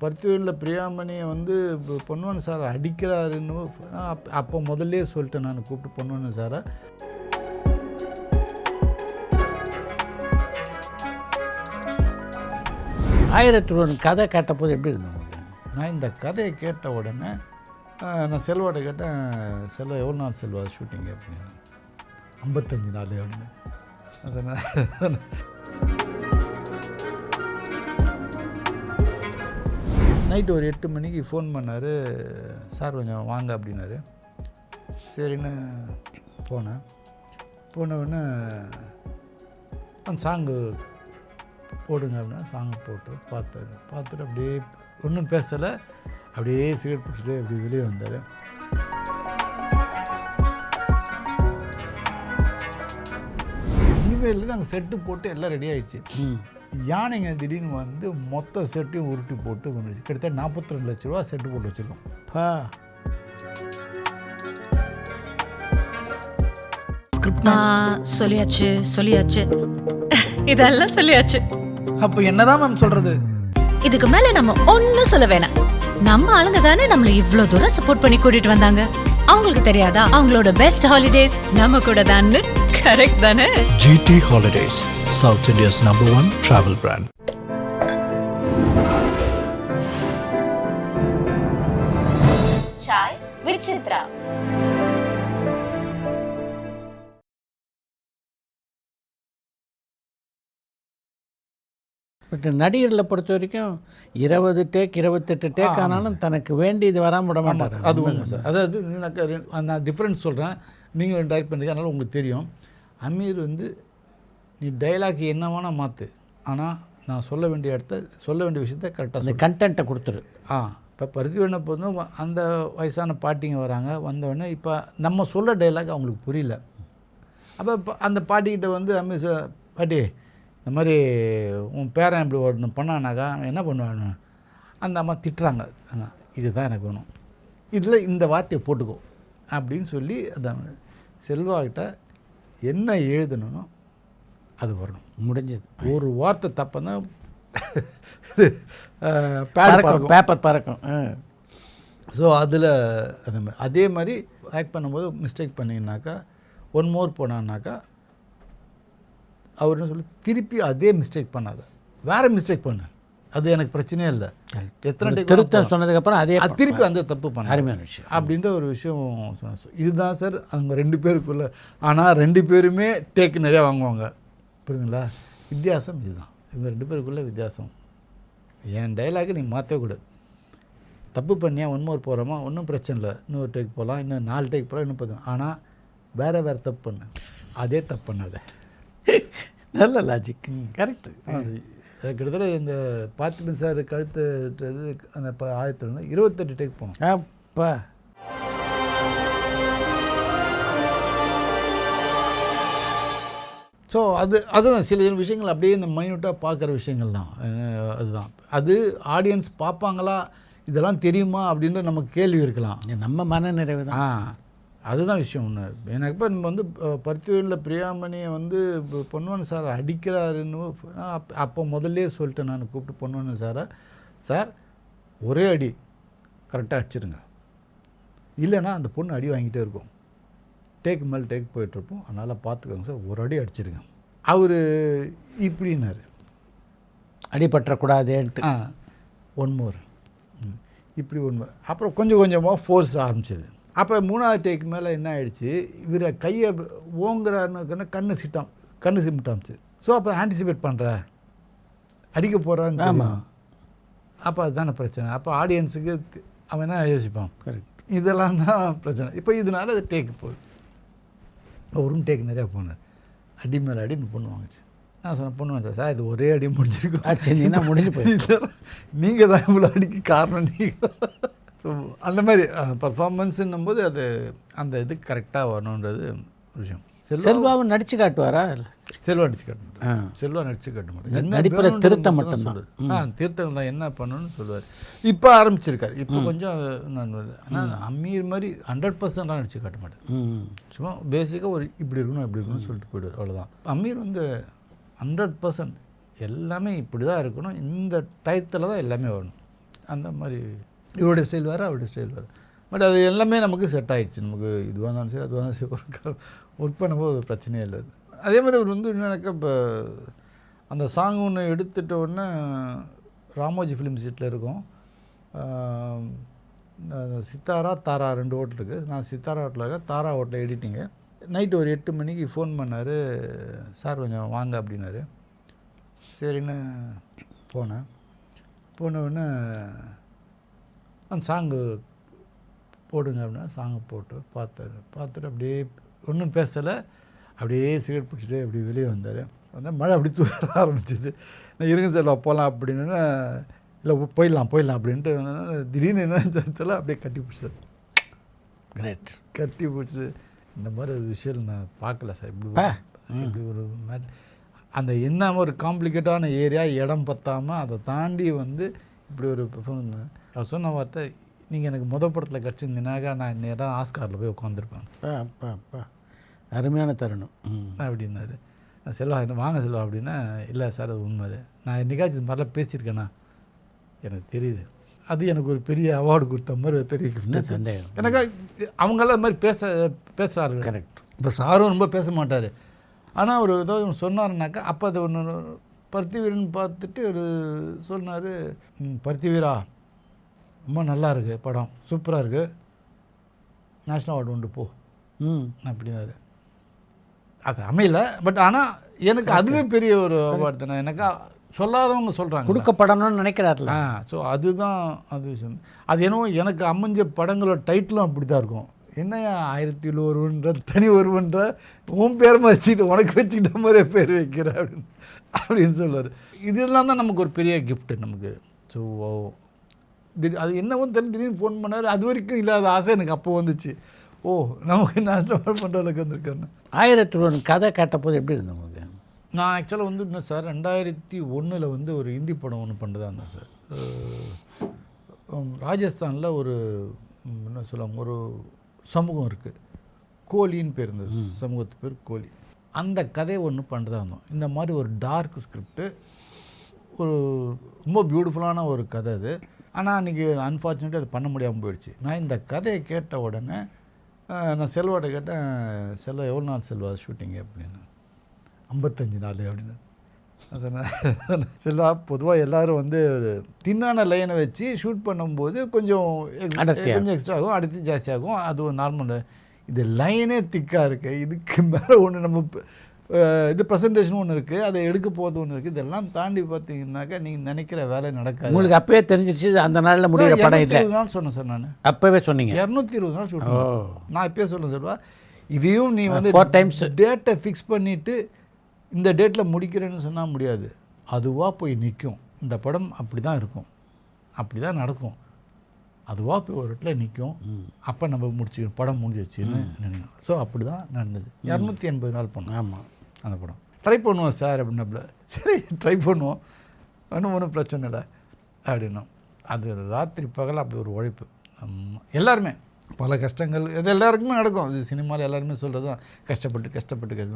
பருத்திவேலில் பிரியாமணியை வந்து பொன்வண்ணன் சார் அடிக்கிறாருன்னு அப்போ முதல்லே சொல்லிட்டேன். நான் கூப்பிட்டு பொன்வண்ணன் சாரை ஆயிரத்தி கதை கேட்டபோது எப்படி இருந்தோம்? நான் இந்த கதையை கேட்ட உடனே நான் செல்வாட்ட கேட்டேன், செல்வா எவ்வளோ நாள் செல்வா ஷூட்டிங் அப்படின்னு. 55 நாள் அப்படின்னு நான் சொன்னேன். நைட்டு ஒரு 8 மணிக்கு ஃபோன் பண்ணார், சார் கொஞ்சம் வாங்க அப்படின்னாரு. சரின்னு போனேன். போனவுடனே அந்த சாங்கு போடுங்க அப்படின்னா சாங்கு போட்டு பார்த்துட்டு அப்படியே ஒன்றும் பேசலை, அப்படியே சிகரெட் பிடிச்சிட்டு அப்படி வெளியே வந்தார். இனிமேல் நாங்கள் செட்டு போட்டு எல்லாம் ரெடி ஆகிடுச்சு. யானைங்க திடீர்னு வந்து மொத்த செட்டையும் உருட்டி போட்டு வந்துச்சு. கிட்டத்தட்ட 42 லட்ச ரூபா செட்டு போட்டு வச்சுருக்கோம். சொல்லியாச்சு இதெல்லாம் சொல்லியாச்சு. அப்போ என்னதான் மேம் சொல்றது? இதுக்கு மேல நம்ம ஒன்னும் சொல்ல வேணாம். நம்ம ஆளுங்க தானே நம்மள இவ்ளோ தூரம் சப்போர்ட் பண்ணி கூட்டிட்டு வந்தாங்க. அவங்களுக்கு தெரியாதா அவங்களோட பெஸ்ட் ஹாலிடேஸ் நம்ம கூட தான்? கரெக்ட் தானே? GT Holidays, South India's #1 travel brand. Chai with Chitra. But நடிகர்களை பொறுத்த வரைக்கும் 20 டேக் 28 டேக் ஆனாலும் தனக்கு வேண்டியது வராமல் விட மாட்டாங்க. அது ஒன்று சார். அதாவது நான் டிஃப்ரென்ஸ் சொல்கிறேன், நீங்கள் டைரக்ட் பண்ணுறீங்க, அதனால் உங்களுக்கு தெரியும். அமீர் வந்து நீ டைலாக் என்ன வேணால் மாற்று, ஆனால் நான் சொல்ல வேண்டிய விஷயத்த கரெக்டாக அந்த கண்டென்ட்டை கொடுத்துரு. இப்போ பருத்திவேலினை போதும் அந்த வயசான பாட்டிங்க வராங்க, வந்தவொடனே இப்போ நம்ம சொல்ல டைலாக் அவங்களுக்கு புரியல. அப்போ இப்போ அந்த பாட்டிக்கிட்ட வந்து அமீர் பாட்டி இந்த மாதிரி உன் பேரன் இப்படி ஒன்று பண்ணானாக்கா என்ன பண்ணுவான்னு அந்த அம்மா திட்டுறாங்க. இதுதான் எனக்கு வேணும், இதில் இந்த வார்த்தையை போட்டுக்கோ அப்படின்னு சொல்லி அந்த செல்வாக்கிட்ட என்ன எழுதணும் அது வரணும். முடிஞ்சது. ஒரு வார்த்தை தப்புன்னா பேப்பர் பறக்கும். ஸோ அதில் அந்த மாதிரி அதே மாதிரி ஆக்ட் பண்ணும்போது மிஸ்டேக் பண்ணிங்கனாக்கா ஒன் மோர் போனான்னாக்கா அவர் என்ன சொல்லி திருப்பி அதே மிஸ்டேக் பண்ணாத, வேறு மிஸ்டேக் பண்ணு, அது எனக்கு பிரச்சனையே இல்லை. எத்தனை திருத்தம் சொன்னதுக்கப்புறம் அதே திருப்பி அந்த தப்பு பண்ண அருமையான விஷயம் அப்படின்ற ஒரு விஷயம் சொன்ன. இதுதான் சார் அவங்க 2 பேருக்குள்ள. ஆனால் 2 பேருமே டேக் நிறையா வாங்குவாங்க, புரியுதுங்களா? வித்தியாசம் இதுதான், இவங்க 2 பேருக்குள்ளே வித்தியாசம். என் டைலாக் நீ மாற்றவே கூடாது. தப்பு பண்ணியா ஒன்மோர் போகிறோமா ஒன்றும் பிரச்சனை இல்லை, இன்னொரு டேக் போகலாம், இன்னும் 4 டேக் போகலாம், இன்னும் 10. ஆனால் வேறு தப்பு பண்ணு, அதே தப்பு பண்ணாத. நல்ல லாஜிக். கரெக்டு. கிட்டத்தட்ட இந்த பார்த்திபன் சார் கழுத்து அந்த 28 டேக் போனோம். அப்பா ஸோ அதுதான் சில விஷயங்கள் அப்படியே இந்த மைனூட்டாக பார்க்குற விஷயங்கள் தான். அதுதான் அது ஆடியன்ஸ் பார்ப்பாங்களா, இதெல்லாம் தெரியுமா அப்படின்ற நமக்கு கேள்வி இருக்கலாம். நம்ம மன நிறைவு தான். அதுதான் விஷயம். ஒன்று எனக்கு இப்போ நம்ம வந்து பருத்திவேலில் பிரியாமணியை வந்து பொன்வண்ணன் சார் அடிக்கிறாருன்னு அப்போ முதல்லே சொல்லிட்டேன். நான் கூப்பிட்டு பொன்வண்ணன் சாரை, சார் ஒரே அடி கரெக்டாக அடிச்சிருங்க, இல்லைன்னா அந்த பொண்ணு அடி வாங்கிட்டே இருக்கும், டேக் மேலே டேக் போயிட்டுருப்போம், அதனால் பார்த்துக்கோங்க சார், ஒரு அடி அடிச்சிருங்க. அவர் இப்படின்னாரு, அடிபற்றக்கூடாதுன்ட்டு. ஒன் மோர் இப்படி ஒன்று. அப்புறம் கொஞ்சம் கொஞ்சமாக ஃபோர்ஸ் ஆரம்பிச்சிது. அப்போ 3வது டேக்கு மேலே என்ன ஆகிடுச்சு, இவரை கையை ஓங்குறாருன்னு கண்ணு சிமிட்டாமிச்சு. ஸோ அப்போ ஆன்டிசிபேட் பண்ணுற அடிக்க போகிறான்னு. ஆமாம். அப்போ அதுதானே பிரச்சனை. அப்போ ஆடியன்ஸுக்கு அவன் என்ன யோசிப்பான். கரெக்ட். இதெல்லாம் தான் பிரச்சனை. இப்போ இதனால அது டேக்கு போகுது. அவரும் டேக் நிறையா போனார், அடி மேலே அடி பொண்ணு வாங்குச்சு. நான் சொன்னேன், பொண்ணு வந்தேன் சார், இது ஒரே அடி முடிஞ்சிருக்கும், அடிச்சுன்னா முடிஞ்சு போயிடுச்சு, நீங்கள் தான் இவ்வளோ அடிக்கு காரணம் நீங்கள். ஸோ அந்த மாதிரி பர்ஃபார்மன்ஸுன்னும் போது அது அந்த இது கரெக்டாக வரணுன்றது விஷயம். செல்வாவும் நடித்து காட்டுவாரா? செல்வா நடிச்சு காட்ட மாட்டேன். செல்வா நடிச்சு காட்ட மாட்டேன். நடிப்பில் திருத்தம் மட்டும்தான். திருத்தம் தான் என்ன பண்ணணும்னு சொல்லுவார். இப்போ ஆரம்பிச்சிருக்காரு, இப்போ கொஞ்சம் நான். ஆனால் அமீர் மாதிரி 100% நடிச்சு காட்ட மாட்டேன். சும்மா பேசிக்காக ஒரு இப்படி இருக்கணும்னு சொல்லிட்டு போயிடுவார், அவ்வளோதான். அமீர் வந்து 100% எல்லாமே இப்படி தான் இருக்கணும், இந்த டயத்தில் தான் எல்லாமே வரணும். அந்த மாதிரி இவருடைய ஸ்டைல் வேறு அவருடைய ஸ்டைல் வேறு. பட் அது எல்லாமே நமக்கு செட் ஆகிடுச்சு. நமக்கு இதுவாக இருந்தாலும் சரி அதுவாக இருந்தாலும் சரி ஒர்க் பண்ணும்போது ஒரு பிரச்சனையே இல்லை. அதே மாதிரி அவர் வந்து எனக்கு இப்போ அந்த சாங் ஒன்று எடுத்துட்ட உடனே ராமோஜி ஃபிலிம் சீட்டில் இருக்கும். சித்தாரா தாரா 2 ஹோட்டல் இருக்குது. நான் சித்தாரா ஹோட்டலில் இருக்கேன், தாரா ஹோட்டலில் எடிட்டிங்கு. நைட்டு ஒரு 8 மணிக்கு ஃபோன் பண்ணார், சார் கொஞ்சம் வாங்க அப்படின்னாரு. சரின்னு போனேன். போனவுடனே அந்த சாங்கு போடுங்க அப்படின்னா சாங்கு போட்டு பார்த்துட்டு அப்படியே ஒன்றும் பேசலை, அப்படியே சிகரெட் பிடிச்சிட்டு அப்படியே வெளியே வந்தார். வந்தால் மழை அப்படி தூர ஆரம்பிச்சிது. நான் இருங்க சார் போகலாம் அப்படின்னு, இல்லை போயிடலாம் அப்படின்ட்டு திடீர்னு என்ன தெரியல அப்படியே கட்டி பிடிச்சார். கிரேட். கட்டி பிடிச்சி இந்த மாதிரி ஒரு விஷயம் நான் பார்க்கல சார். இப்படி ஒரு அந்த என்ன ஒரு காம்ப்ளிகேட்டான ஏரியா, இடம் பத்தாமல் அதை தாண்டி வந்து இப்படி ஒரு பெர்ஃபார்மன்ஸ். அவர் சொன்ன வார்த்தை, நீங்கள் எனக்கு படத்தில் கிடச்சிருந்தீங்கன்னாக்கா நான் நேராக ஆஸ்காரில் போய் உட்காந்துருப்பேன். அருமையான தருணம் அப்படின்னாரு. செல்வா என்ன வாங்க செல்வா அப்படின்னா, இல்லை சார் அது உண்மை. நான் என்னைக்காச்சும் இது மாதிரிலாம் பேசியிருக்கேன்னா எனக்கு தெரியுது. அது எனக்கு ஒரு பெரிய அவார்டு கொடுத்த மாதிரி ஒரு பெரிய கிஃப்ட். சந்தேகம் எனக்கு அவங்களாம் இது மாதிரி பேசுகிறாரு. கரெக்ட். இப்போ சாரும் ரொம்ப பேச மாட்டார். ஆனால் அவர் ஏதோ சொன்னாருனாக்கா அப்போ அது ஒன்று பருத்திவீரன் பார்த்துட்டு ஒரு சொன்னார், பருத்திவீரா ரொம்ப நல்லா இருக்குது படம், சூப்பராக இருக்குது, நேஷ்னல் அவார்டு உண்டு போ அப்படின்னாரு. அது அமையல. பட் ஆனால் எனக்கு அதுவே பெரிய ஒரு அவார்டு தானே. எனக்கு சொல்லாதவங்க சொல்கிறாங்க கொடுக்கப்படணும்னு நினைக்கிறாருல. ஸோ அதுதான் அது விஷயம். அது என்னவோ எனக்கு அமைஞ்ச படங்களோட டைட்டிலும் அப்படி தான் இருக்கும். என்ன 1001 தனி ஒருவன்ற உன் பேர் வச்சுக்கிட்டு உனக்கு வச்சுக்கிட்ட மாதிரியே பேர் வைக்கிற அப்படின்னு சொல்லுவார். இதெல்லாம் தான் நமக்கு ஒரு பெரிய கிஃப்ட்டு நமக்கு. ஸோ அது என்னவோ திடீர்னு ஃபோன் பண்ணார். அது வரைக்கும் இல்லாத ஆசை எனக்கு அப்போ வந்துச்சு. ஓ நமக்கு நேஷனல் பண்ணுறதுக்கு வந்திருக்காருன்னு. 1001 கதை கேட்டபோது எப்படி இருந்தது உங்களுக்கு? நான் ஆக்சுவலாக வந்து இன்னும் சார் 2001 வந்து ஒரு ஹிந்தி படம் ஒன்று பண்ணுறதா இருந்தேன் சார். ராஜஸ்தானில் ஒரு என்ன சொல்லுவாங்க, ஒரு சமூகம் இருக்குது, கோலின்னு பேர், இந்த சமூகத்து பேர் கோலி. அந்த கதையை ஒன்று பண்ணுறதா இருந்தோம். இந்த மாதிரி ஒரு டார்க் ஸ்கிரிப்டு, ஒரு ரொம்ப பியூட்டிஃபுல்லான ஒரு கதை அது. ஆனால் அன்றைக்கி அன்ஃபார்ச்சுனேட்லி அது பண்ண முடியாமல் போயிடுச்சு. நான் இந்த கதையை கேட்ட உடனே நான் செல்வாட்ட கேட்டேன், செல்வா எவ்வளோ நாள் செல்வா ஷூட்டிங்கு அப்படின்னு. 55 நாள் அப்படின்னு நான் சொன்னேன். செல்வா பொதுவாக எல்லோரும் வந்து ஒரு தின்னான லைனை வச்சு ஷூட் பண்ணும்போது கொஞ்சம் எக்ஸ்ட்ரா ஆகும், அடுத்து ஜாஸ்தியாகும், அது ஒரு நார்மல். இது லைனே திக்காக இருக்குது, இதுக்கு மேலே ஒன்று நம்ம இது ப்ரெசன்டேஷன் ஒன்று இருக்குது, அதை எடுக்க போகிறது ஒன்று இருக்குது. இதெல்லாம் தாண்டி பார்த்தீங்கன்னாக்கா நீங்கள் நினைக்கிற வேலை நடக்காது. உங்களுக்கு அப்போயே தெரிஞ்சிச்சு அந்த நாளில் முடிகிற படம் இல்லை? 220 நாள் சொன்னேன் சார் நான். அப்போவே சொன்னீங்க 220 நாள் ஷூட். நான் இப்போயே சொல்லுவேன் சார், இதையும் நீ வந்து 4 times டேட்டை ஃபிக்ஸ் பண்ணிவிட்டு இந்த டேட்டில் முடிக்கிறேன்னு சொன்னால் முடியாது. அதுவாக போய் நிற்கும். இந்த படம் அப்படி தான் இருக்கும், அப்படி தான் நடக்கும். அதுவாக போய் ஒரு இடத்துல நிற்கும். அப்போ நம்ம முடிச்சுக்கணும், படம் முடிஞ்சிச்சுன்னு நினைக்கணும். ஸோ அப்படி தான் நடந்தது. 280 நாள் பண்ணோம். ஆமாம், அந்த படம் ட்ரை பண்ணுவோம் சார் அப்படின்னப்பல. சரி ட்ரை பண்ணுவோம், ஒன்றும் பிரச்சனை இல்லை அப்படின்னோம். அது ராத்திரி பகல் அப்படி ஒரு உழைப்பு. எல்லாருமே பல கஷ்டங்கள் இது எல்லாருக்குமே நடக்கும். இது சினிமாவில் எல்லாருமே சொல்கிறது தான், கஷ்டப்பட்டு.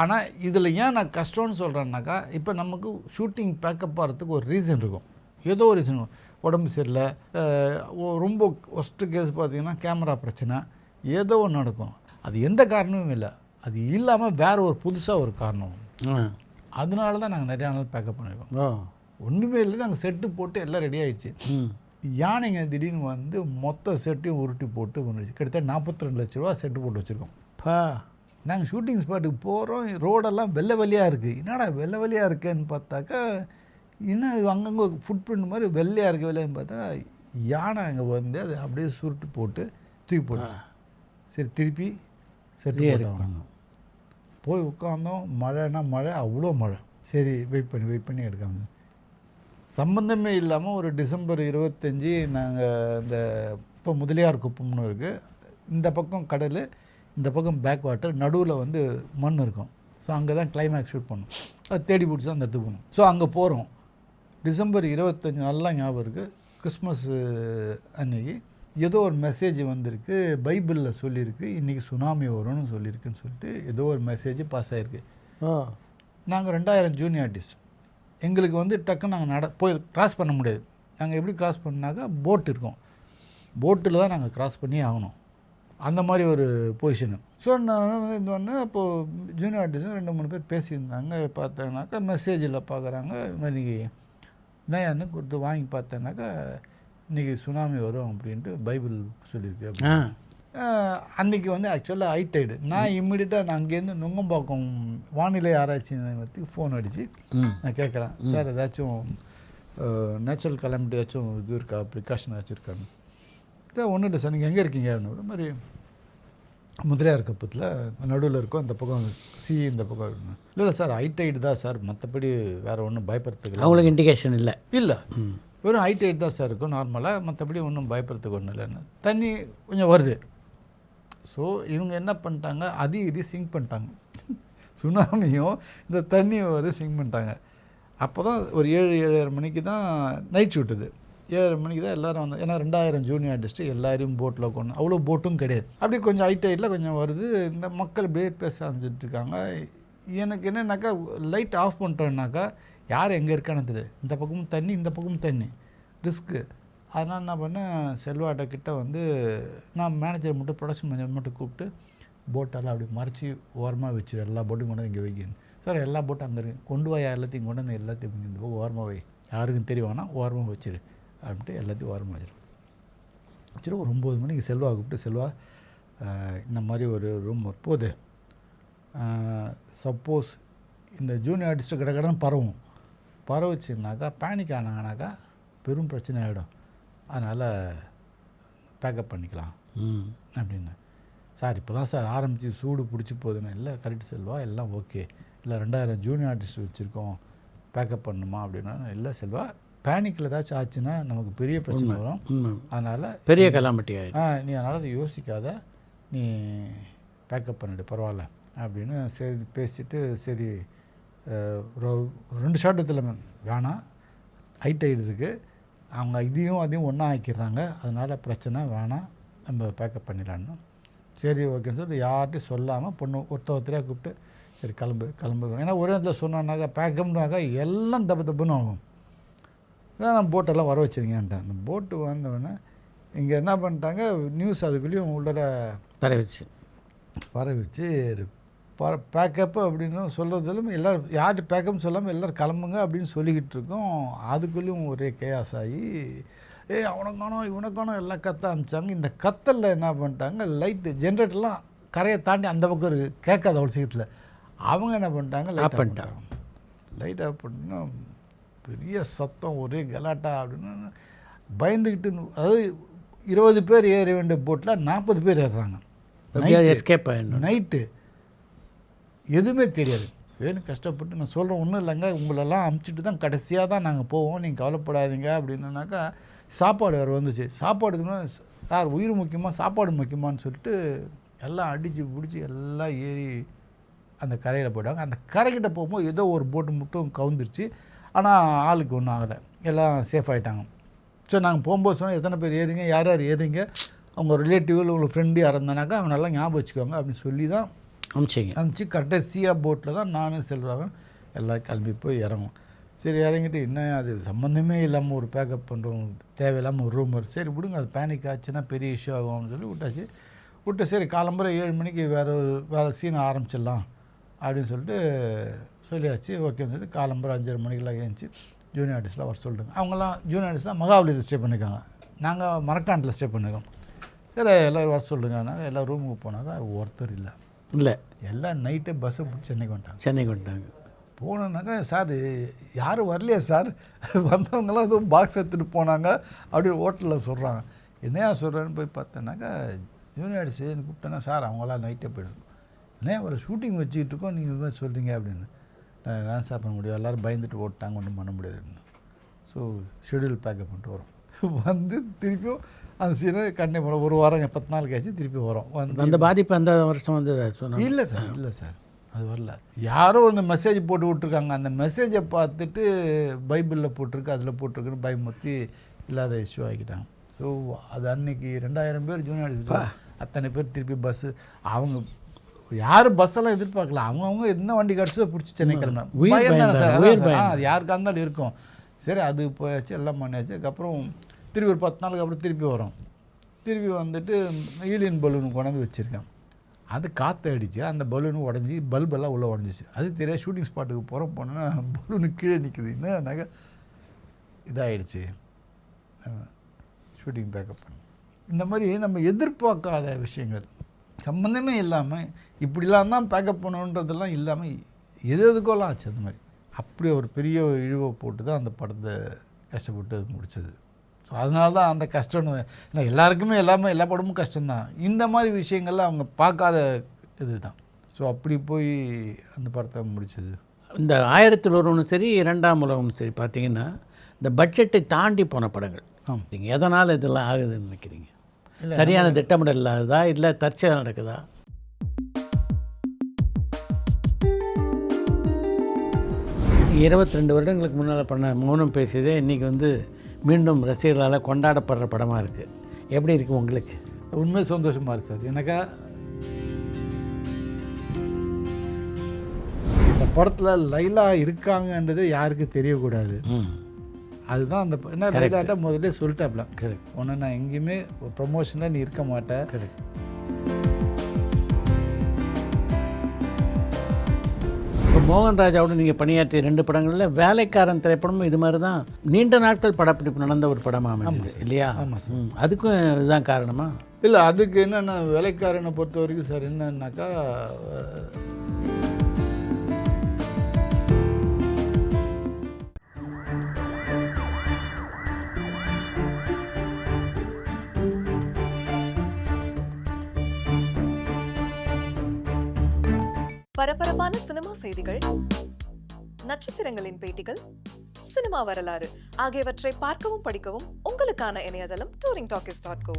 ஆனால் இதில் ஏன் நான் கஷ்டம்னு சொல்கிறேன்னாக்கா, இப்போ நமக்கு ஷூட்டிங் பேக்கப் ஆகிறதுக்கு ஒரு ரீசன் இருக்கும், ஏதோ ஒரு ரீசன். உடம்பு சரியில்லை, ரொம்ப ஒஸ்ட்டு கேஸ் பார்த்திங்கன்னா கேமரா பிரச்சனை, ஏதோ ஒன்று நடக்கும். அது எந்த காரணமும் இல்லை, அது இல்லாமல் வேறு ஒரு புதுசாக ஒரு காரணம். அதனால தான் நாங்கள் நிறையா நாள் பேக்கப் பண்ணியிருக்கோம். ஒன்றுமே இல்லை, நாங்கள் செட்டு போட்டு எல்லாம் ரெடி ஆகிடுச்சு. யானைங்க திடீர்னு வந்து மொத்த செட்டையும் உருட்டி போட்டு வந்துடுச்சு. கிட்டத்தட்ட 42 லட்ச ரூபா செட்டு போட்டு வச்சுருக்கோம். நாங்கள் ஷூட்டிங் ஸ்பாட்டுக்கு போகிறோம், ரோடெல்லாம் வெள்ளை வெள்ளையாக இருக்குது. என்னடா வெள்ளை வெள்ளையாக இருக்கேன்னு பார்த்தாக்கா, இன்னும் அங்கங்கே ஃபுட் பிரிண்ட் மாதிரி வெள்ளையாக வெள்ளைன்னு பார்த்தா யானை அங்கே வந்து அது அப்படியே சுருட்டு போட்டு தூக்கி போட்டு. சரி திருப்பி செட்டு போட்டோம், போய் உட்காந்தோம். மழைனா மழை, அவ்வளோ மழை. சரி வெயிட் பண்ணி எடுக்காம சம்பந்தமே இல்லாமல் ஒரு டிசம்பர் 25 நாங்கள் இந்த இப்போ முதலியார் குப்பம்னு இருக்குது, இந்த பக்கம் கடல், இந்த பக்கம் பேக் வாட்டர், நடுவில் வந்து மண் இருக்கும். ஸோ அங்கே தான் கிளைமேக்ஸ் ஷூட் பண்ணோம். அது தேடி பிடிச்சி தான் அந்த இடத்துக்கு போகணும். ஸோ அங்கே போகிறோம். டிசம்பர் 25 நல்லா ஞாபகம் இருக்குது. கிறிஸ்மஸ் அன்னைக்கு ஏதோ ஒரு மெசேஜ் வந்திருக்கு, பைபிளில் சொல்லியிருக்கு இன்றைக்கி சுனாமி வரும்னு சொல்லியிருக்குன்னு சொல்லிட்டு ஏதோ ஒரு மெசேஜ் பாஸ் ஆகிருக்கு. நாங்கள் 2000 ஜூனியர் ஆர்டிஸ்ட், எங்களுக்கு வந்து டக்குன்னு நாங்கள் போய் கிராஸ் பண்ண முடியாது. நாங்கள் எப்படி கிராஸ் பண்ணாக்கா போட் இருக்கும், போட்டில் தான் நாங்கள் கிராஸ் பண்ணி ஆகணும், அந்த மாதிரி ஒரு பொசிஷனு. ஸோ நான் இது வந்து அப்போது ஜூனியர் ஆர்டிஸ்ட் 2-3 பேர் பேசியிருந்தாங்க. பார்த்தேன்னாக்கா மெசேஜில் பார்க்குறாங்க, இது மாதிரி தயான்னு கொடுத்து வாங்கி பார்த்தேன்னாக்கா இன்றைக்கி சுனாமி வரும் அப்படின்ட்டு பைபிள் சொல்லியிருக்கு. அன்றைக்கி வந்து ஆக்சுவலாக ஹைடைடு. நான் இம்மிடியட்டாக நான் அங்கேருந்து நுங்கம்பாக்கம் வானிலை ஆராய்ச்சி நிலையத்துக்கு ஃபோன் அடித்து நான் கேட்குறேன், சார் ஏதாச்சும் நேச்சுரல் கலாமிட்டி ஏதாச்சும் இது இருக்கா, ப்ரிகாஷன் ஏதாச்சும் இருக்கான்னு. ஒன்றும் இல்லை சார், நீங்கள் எங்கே இருக்கீங்க அப்படின்னு. ஒரு மாதிரி முதலியார் கப்பத்தில் நடுவில் இருக்கும், இந்த பக்கம் இந்த பக்கம் இருக்கணும். இல்லை சார் ஹைடைடு தான் சார், மற்றபடி வேறு ஒன்றும் பயப்படுறதுக்கு அவங்களுக்கு இண்டிகேஷன் இல்லை. வெறும் ஹைடைடு தான் சார் இருக்கும் நார்மலாக, மற்றபடி ஒன்றும் பயப்படுறதுக்கு ஒன்றும் இல்லைன்னு. தண்ணி கொஞ்சம் வருது. ஸோ இவங்க என்ன பண்ணிட்டாங்க, இது சிங்க் பண்ணிட்டாங்க. சுனாமியும் இந்த தண்ணியும் சிங்க் பண்ணிட்டாங்க. அப்போ தான் ஒரு 7-7:30 மணிக்கு தான் நைட் ஷூட்டுது. 7 மணிக்கு தான் எல்லோரும் வந்து, ஏன்னா 2000 ஜூனியர் ஆர்டிஸ்ட்டு எல்லாரையும் போட்டில் கொண்டு, அவ்வளோ போட்டும் கிடையாது. அப்படி கொஞ்சம் ஹைடைடில் கொஞ்சம் வருது. இந்த மக்கள் இப்படியே பேச ஆரம்பிச்சிட்ருக்காங்க. எனக்கு என்னன்னாக்கா லைட் ஆஃப் பண்ணிட்டோன்னாக்கா யார் எங்கே இருக்கான்னு தெரியாது. இந்த பக்கமும் தண்ணி, இந்த பக்கமும் தண்ணி, ரிஸ்க்கு. அதனால் என்ன பண்ணேன், செல்வாட்ட கிட்ட வந்து நான் மேனேஜர் மட்டும், ப்ரொடக்ஷன் மேனேஜர் மட்டும் கூப்பிட்டு போட்டெல்லாம் அப்படி மறைச்சி ஓரமாக வச்சிரு, எல்லா போட்டும் கொண்டு வந்து இங்கே வைக்கணும் சார், எல்லா போட்டும் அங்கே இருக்கு, கொண்டு போய் எல்லாத்தையும் கொண்டு வந்து எல்லாத்தையும் இந்த போய் ஓரமாக வை, யாருக்கும் தெரியவானா ஓரமாக வச்சிரு அப்படின்ட்டு எல்லாத்தையும் ஓரமாக வச்சிடும். சரி, ஒரு 9 மணிக்கு செல்வா கூப்பிட்டு, செல்வா இந்த மாதிரி ஒரு ரூம் போகுது, சப்போஸ் இந்த ஜூனியர் ஆர்டிஸ்ட்டு கடன்னு பரவுச்சுனாக்கா பேனிக் ஆனாங்கனாக்கா பெரும் பிரச்சனை ஆகிடும், அதனால் பேக்கப் பண்ணிக்கலாம் அப்படின்னு. சார் இப்போ தான் சார் ஆரம்பித்து சூடு பிடிச்சி போகுதுன்னு. இல்லை கரெக்ட் செல்வா, எல்லாம் ஓகே. இல்லை 2000 ஜூனியர் ஆர்டிஸ்ட் வச்சுருக்கோம், பேக்கப் பண்ணணுமா அப்படின்னா. இல்லை செல்வா, பேனிக்கில் ஏதாச்சும் ஆச்சுன்னா நமக்கு பெரிய பிரச்சனை வரும், அதனால் பெரிய கலாமிட்டி ஆகிடும், நீ அதனால் அதை யோசிக்காத, நீ பேக்கப் பண்ணிடு பரவாயில்ல அப்படின்னு சரி பேசிவிட்டு, சரி 2 ஷார்ட்டத்தில் வேணாம், ஹைடைடு இருக்குது, அவங்க இதையும் அதையும் ஒன்றா ஆக்கிடுறாங்க, அதனால் பிரச்சனை வேணாம், நம்ம பேக்கப் பண்ணிடலான்னு. சரி ஓகேன்னு சொல்லி யார்கிட்டையும் சொல்லாமல் பொண்ணு ஒருத்தரையாக கூப்பிட்டு, சரி கிளம்பு. ஏன்னா ஒரே இடத்துல சொன்னாக்கா பேக்கப்னாக்கா எல்லாம் தப்புன்னு ஆகும். அதான் நான் போட்டெல்லாம் வர வச்சுருங்கன்ட்டேன். அந்த போட்டு வந்தோடனே இங்கே என்ன பண்ணிட்டாங்க, நியூஸ் அதுக்குள்ளேயும் உள்ளர பரவிச்சு பேக்கப்பு அப்படின்னு சொல்கிறதுலும் எல்லோரும் யார்கிட்ட பேக்கப்னு சொல்லாமல் எல்லோரும் கிளம்புங்க அப்படின்னு சொல்லிக்கிட்டு இருக்கோம். அதுக்குள்ளேயும் ஒரே கேஸ் ஆகி அவனுக்கானோ இவனுக்கானோ எல்லாம் கத்த ஆரம்பித்தாங்க. இந்த கத்தலில் என்ன பண்ணிட்டாங்க, லைட்டு ஜென்ரேட்டர்லாம் கரையை தாண்டி அந்த பக்கம் இருக்குது, கேட்காது அவ்வளோ சீக்கிரத்தில். அவங்க என்ன பண்ணிட்டாங்க, லைட் பண்ணிட்டாங்க. லைட் ஆஃப் பண்ணினா பெரிய சத்தம், ஒரே கலாட்டா அப்படின்னு பயந்துக்கிட்டு. அதாவது 20 பேர் ஏற வேண்டிய போட்டில் 40 பேர் ஏறுறாங்க. எஸ்கேப் ஆகிடும். நைட்டு எதுவுமே தெரியாது. வேணும் கஷ்டப்பட்டு நான் சொல்கிறேன், ஒன்றும் இல்லைங்க, உங்களெல்லாம் அமுச்சிட்டு தான் கடைசியாக தான் நாங்கள் போவோம், நீங்கள் கவலைப்படாதீங்க அப்படின்னாக்கா. சாப்பாடு வேறு வந்துச்சு. சாப்பாடுக்குன்னா யார் உயிர் முக்கியமாக சாப்பாடு முக்கியமானு சொல்லிட்டு எல்லாம் அடித்து பிடிச்சி எல்லாம் ஏறி அந்த கரையில் போயிட்டாங்க. அந்த கரைக்கிட்ட போகும்போது ஏதோ ஒரு போட்டு மட்டும் கவுந்துருச்சு, ஆனால் ஆளுக்கு ஒன்றும் ஆகலை, எல்லாம் சேஃப் ஆகிட்டாங்க. ஸோ நாங்கள் போகும்போது சொன்னால் எத்தனை பேர் ஏறிங்க, யார் யார் ஏறிங்க, அவங்க ரிலேட்டிவ் உங்களை ஃப்ரெண்டு யார் இருந்தானாக்கா அவங்க நல்லா ஞாபகம் வச்சுக்கோங்க அப்படின்னு சொல்லி தான் அனுப்பிச்சு கடைசியாக போட்டில் தான் நானும் செல்வாங்க எல்லாம் கிளம்பி போய் இறங்கும். சரி இறங்கிட்டு என்ன அது சம்மந்தமே இல்லாமல் ஒரு பேக்கப் பண்ணுறோம், தேவையில்லாமல் ஒரு ரூம் வரும், சரி விடுங்க, அது பேனிக் ஆச்சுன்னா பெரிய இஷ்யூ ஆகும்னு சொல்லி விட்டு சரி காலம்புரை 7 மணிக்கு வேறு சீனை ஆரம்பிச்சிடலாம் அப்படின்னு சொல்லிட்டு சொல்லியாச்சு. ஓகேன்னு சொல்லி காலம்புரை 5:30 மணிக்கெலாம் ஏஞ்சி ஜூனியர் ஆர்டிஸ்ட்லாம் வர சொல்லிட்டுங்க. அவங்களாம் ஜூனியர் ஆர்டிஸ்ட்லாம் மகாபலியில் ஸ்டே பண்ணியிருக்காங்க, நாங்கள் மரக்காண்டில் ஸ்டே பண்ணியிருக்கோம். சரி எல்லோரும் வர சொல்லுங்கன்னா எல்லாம் ரூமுக்கு போனாங்க. ஒருத்தர் இல்லை, எல்லாம் நைட்டே பஸ்ஸை பிடிச்சி சென்னைக்கு வந்துட்டாங்க. போனோன்னாக்கா சார் யாரும் வரலையா சார், வந்தவங்களாம் எதுவும் பாக்ஸ் எடுத்துகிட்டு போனாங்க அப்படின்னு ஹோட்டலில் சொல்கிறாங்க. என்னையா சொல்கிறேன்னு போய் பார்த்தேன்னாக்கா ஜூனியர் ஆர்டிஸ்ட் கூப்பிட்டேன்னா, சார் அவங்களாம் நைட்டே போயிடும், என்ன ஒரு ஷூட்டிங் வச்சுக்கிட்டு இருக்கோம், நீங்கள் இது மாதிரி சொல்கிறீங்க அப்படின்னு. நான் சார் பண்ண முடியும், எல்லோரும் பயந்துட்டு ஓட்டாங்க, ஒன்றும் பண்ண முடியாதுன்னு. ஸோ ஷெடியூல் பேக்கப் பண்ணிட்டு வரோம். வந்து திருப்பியும் அந்த சீனை கண்டினியூ பண்ண ஒரு வாரம் 10 நாள் கழிச்சு திருப்பி வரும். அந்த பாதிப்பு அந்த வருஷம் வந்து இல்லை சார் அது வரல. யாரோ அந்த மெசேஜ் போட்டு விட்ருக்காங்க, அந்த மெசேஜை பார்த்துட்டு பைபிளில் போட்டிருக்கு அதில் போட்டிருக்குன்னு பயமுறுத்தி இல்லாத இஷ்யூ ஆகிட்டாங்க. ஸோ அது அன்றைக்கி 2000 பேர் ஜூனியர் அத்தனை பேர் திருப்பி பஸ்ஸு, அவங்க யாரும் பஸ்ஸெல்லாம் எதிர்பார்க்கல, அவங்கவுங்க என்ன வண்டி கிடச்சோ பிடிச்சி சென்னை கிளம்ப பயம் தானே சார். அது யாருக்காக இருந்தாலும் இருக்கும். சரி அது போயாச்சு, எல்லாம் பண்ணியாச்சு. அதுக்கப்புறம் திருப்பி ஒரு 10 நாளுக்கு அப்புறம் திருப்பி வரோம். திருப்பி வந்துட்டு ஹீலியன் பலூன் கொண்டாந்து வச்சுருக்கேன். அது காற்று அடிச்சு அந்த பலூனு உடஞ்சி பல்பெல்லாம் உள்ளே உடஞ்சிச்சு. அது தெரியாது. ஷூட்டிங் ஸ்பாட்டுக்கு போனால் பலூனு கீழே நிற்குது. என்னன்னாக்கா இதாகிடுச்சு, ஷூட்டிங் பேக்கப் பண்ணி. இந்த மாதிரி நம்ம எதிர்பார்க்காத விஷயங்கள் சம்மந்தமே இல்லாமல் இப்படிலாம் தான் பேக்கப் பண்ணணுன்றதெல்லாம் இல்லாமல் எதுக்கோலாம் ஆச்சு. அந்த மாதிரி அப்படி ஒரு பெரிய இழிவை போட்டு தான் அந்த படத்தை கஷ்டப்பட்டு அது முடித்தது. ஸோ அதனால தான் அந்த கஷ்டம்னு இல்லை, எல்லாருக்குமே எல்லா படமும் கஷ்டம்தான். இந்த மாதிரி விஷயங்கள்லாம் அவங்க பார்க்காத இது தான். ஸோ அப்படி போய் அந்த படத்தை முடித்தது. இந்த 1001 சரி 2ஆம் உலகம் சரி பார்த்தீங்கன்னா இந்த பட்ஜெட்டை தாண்டி போன படங்கள். நீங்கள் எதனால் இதெல்லாம் ஆகுதுன்னு நினைக்கிறீங்க? சரியான திட்டமிடல் இல்லாததா இல்லை தற்செயலாக நடக்குதா? 22 வருடங்களுக்கு முன்னால் பண்ண மௌனம் பேசியதே இன்றைக்கி மீண்டும் ரசிகர்களால் கொண்டாடப்படுற படமாக இருக்குது. எப்படி இருக்குது உங்களுக்கு? உண்மை சந்தோஷமாக இருக்குது சார். எனக்கா இந்த படத்தில் லைலா இருக்காங்கன்றது யாருக்கும் தெரியக்கூடாது. அதுதான் அந்த என்ன லைலாட்ட முதல்ல சொல்லிட்டாப்ல, ஒன்று நான் எங்கேயுமே ப்ரமோஷனில் நீ இருக்க மாட்டேன். இப்போ மோகன்ராஜாவோட நீங்கள் பணியாற்றிய 2 படங்களில் வேலைக்காரன் திரைப்படமும் இது மாதிரி தான் நீண்ட நாட்கள் படப்பிடிப்பு நடந்த ஒரு படமாக அமைஞ்சது இல்லையா? ஆமாம் சார். அதுக்கும் இதுதான் காரணமா? இல்லை, அதுக்கு என்னென்ன வேலைக்காரனை பொறுத்த வரைக்கும் சார் என்னன்னாக்கா பரபரப்பான சினிமா செய்திகள், நட்சத்திரங்களின் பேட்டிகள், சினிமா வரலாறு ஆகியவற்றை பார்க்கவும் படிக்கவும் உங்களுக்கான இணையதளம் touringtalkies.co.